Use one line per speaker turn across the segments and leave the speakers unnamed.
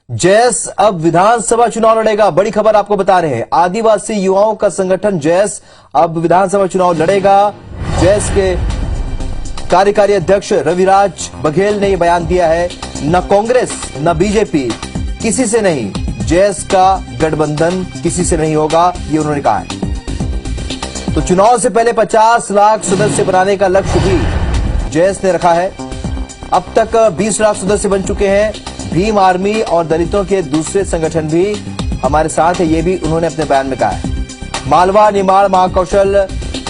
जैस अब विधानसभा चुनाव लड़ेगा। बड़ी खबर आपको बता रहे हैं, आदिवासी युवाओं का संगठन जैस अब विधानसभा चुनाव लड़ेगा। जैस के कार्यकारी अध्यक्ष रविराज बघेल ने यह बयान दिया है, न कांग्रेस न बीजेपी किसी से नहीं, जैस का गठबंधन किसी से नहीं होगा, ये उन्होंने कहा है। तो चुनाव से पहले 50 लाख सदस्य बनाने का लक्ष्य भी जैस ने रखा है। अब तक 20 लाख सदस्य बन चुके हैं। भीम आर्मी और दलितों के दूसरे संगठन भी हमारे साथ है, ये भी उन्होंने अपने बयान में कहा है। मालवा, निमाड़, महाकौशल,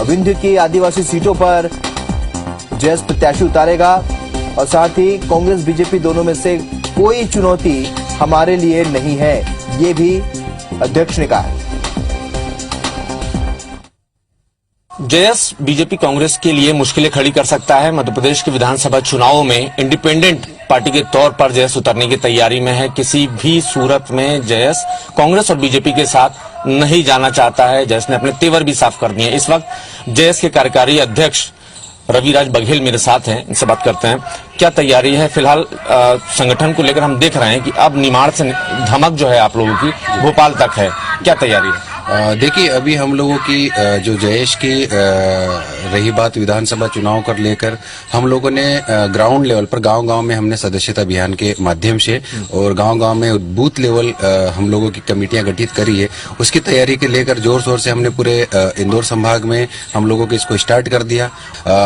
विंध्य की आदिवासी सीटों पर जैस प्रत्याशी उतारेगा और साथ ही कांग्रेस बीजेपी दोनों में से कोई चुनौती हमारे लिए नहीं है, ये भी अध्यक्ष ने कहा है।
जैस बीजेपी कांग्रेस के लिए मुश्किलें खड़ी कर सकता है। मध्य प्रदेश के विधानसभा चुनावों में इंडिपेंडेंट पार्टी के तौर पर जैस उतरने की तैयारी में है। किसी भी सूरत में जैस कांग्रेस और बीजेपी के साथ नहीं जाना चाहता है। जैस ने अपने तेवर भी साफ कर दिए। इस वक्त जैस के कार्यकारी अध्यक्ष रविराज बघेल मेरे साथ हैं, इनसे बात करते हैं। क्या तैयारी है फिलहाल संगठन को लेकर? हम देख रहे हैं कि अब निमाड़ से धमक जो है आप लोगों की भोपाल तक है, क्या तैयारी है?
देखिए, अभी हम लोगों की जो जयेश की रही बात विधानसभा चुनाव कर लेकर, हम लोगों ने ग्राउंड लेवल पर गांव-गांव में हमने सदस्यता अभियान के माध्यम से और गांव-गांव में बूथ लेवल हम लोगों की कमेटियां गठित करी है। उसकी तैयारी के लेकर जोर शोर से हमने पूरे इंदौर संभाग में हम लोगों को इसको स्टार्ट कर दिया।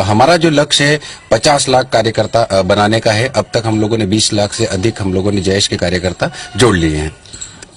हमारा जो लक्ष्य है 50 लाख कार्यकर्ता बनाने का है। अब तक हम लोगों ने 20 लाख से अधिक हम लोगों ने जयेश के कार्यकर्ता जोड़ लिए हैं।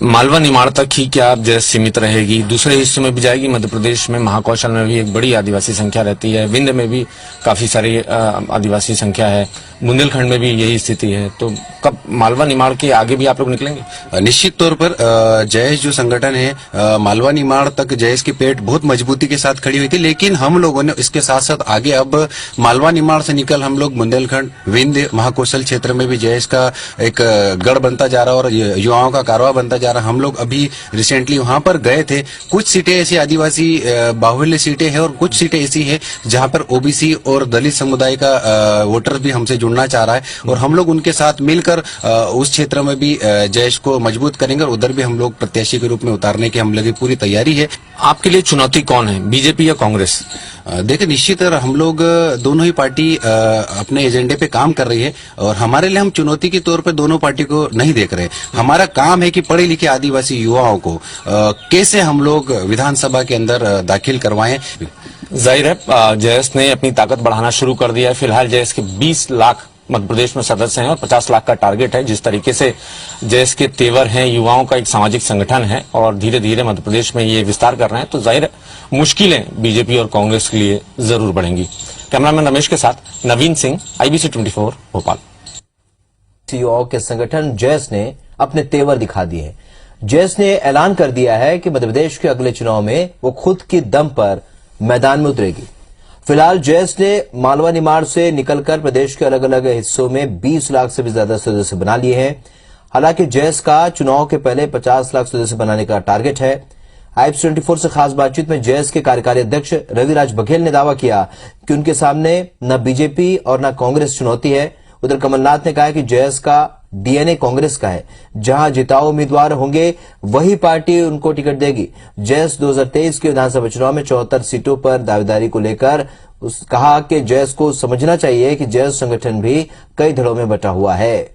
मालवा निमाड़ तक ही क्या अब जैस सीमित रहेगी? दूसरे हिस्सों में भी जाएगी? मध्य प्रदेश में महाकौशल में भी एक बड़ी आदिवासी संख्या रहती है, विंध्य में भी काफी सारी आदिवासी संख्या है, बुंदेलखंड में भी यही स्थिति है। तो कब मालवा निमाड़ के आगे भी आप लोग निकलेंगे?
निश्चित तौर पर जयेश जो संगठन है, मालवा निमाड़ तक जयेश की पेट बहुत मजबूती के साथ खड़ी हुई थी, लेकिन हम लोगों ने इसके साथ साथ आगे अब मालवा निमाड़ से निकल हम लोग बुंदेलखंड, विंध्य, महाकौशल क्षेत्र में भी जयेश का एक गढ़ बनता जा रहा है और युवाओं का कारवा बनता जा रहा है। हम लोग अभी रिसेंटली वहां पर गए थे। कुछ सीटें ऐसी आदिवासी बाहुल्य सीटें हैं और कुछ सीटें ऐसी है जहां पर ओबीसी और दलित समुदाय का वोटर भी हमसे जुड़ना चाह रहा है और हम लोग उनके साथ मिलकर उस क्षेत्र में भी जयेश को मजबूत करेंगे और उधर भी हम लोग प्रत्याशी के रूप में उतारने की हम लोग की पूरी तैयारी है।
आपके लिए चुनौती कौन है, बीजेपी या कांग्रेस?
देखिए, निश्चित हम लोग दोनों ही पार्टी अपने एजेंडे पे काम कर रही है और हमारे लिए हम चुनौती के तौर पे दोनों पार्टी को नहीं देख रहे। हमारा काम है कि पढ़े लिखे आदिवासी युवाओं को कैसे हम लोग विधानसभा के अंदर दाखिल करवाएं।
जाहिर है जयस ने अपनी ताकत बढ़ाना शुरू कर दिया है। फिलहाल जयस के 20 लाख मध्य प्रदेश में सदस्य हैं और 50 लाख का टारगेट है। जिस तरीके से जयस के तेवर हैं, युवाओं का एक सामाजिक संगठन है और धीरे धीरे मध्य प्रदेश में ये विस्तार कर रहे हैं, तो जाहिर है मुश्किलें बीजेपी और कांग्रेस के लिए जरूर बढ़ेंगी। कैमरामैन रमेश के साथ नवीन सिंह, IBC 24 भोपाल।
युवाओं के संगठन जैस ने अपने तेवर दिखा दिए हैं। जैस ने ऐलान कर दिया है कि मध्य प्रदेश के अगले चुनाव में वो खुद की दम पर मैदान में उतरेगी। फिलहाल जैस ने मालवा निमाड़ से निकलकर प्रदेश के अलग अलग हिस्सों में 20 लाख से भी ज्यादा सदस्य बना लिए हैं। हालांकि जैस का चुनाव के पहले 50 लाख सदस्य बनाने का टारगेट है। IBC 24 से खास बातचीत में जैस के कार्यकारी अध्यक्ष रविराज बघेल ने दावा किया कि उनके सामने न बीजेपी और न कांग्रेस चुनौती है। उधर कमलनाथ ने कहा कि जैस का DNA कांग्रेस का है, जहां जिताऊ उम्मीदवार होंगे वही पार्टी उनको टिकट देगी। जैस 2023 के विधानसभा चुनाव में 74 सीटों पर दावेदारी को लेकर कहा कि जैस को समझना चाहिए कि जैस संगठन भी कई धड़ों में बटा हुआ है।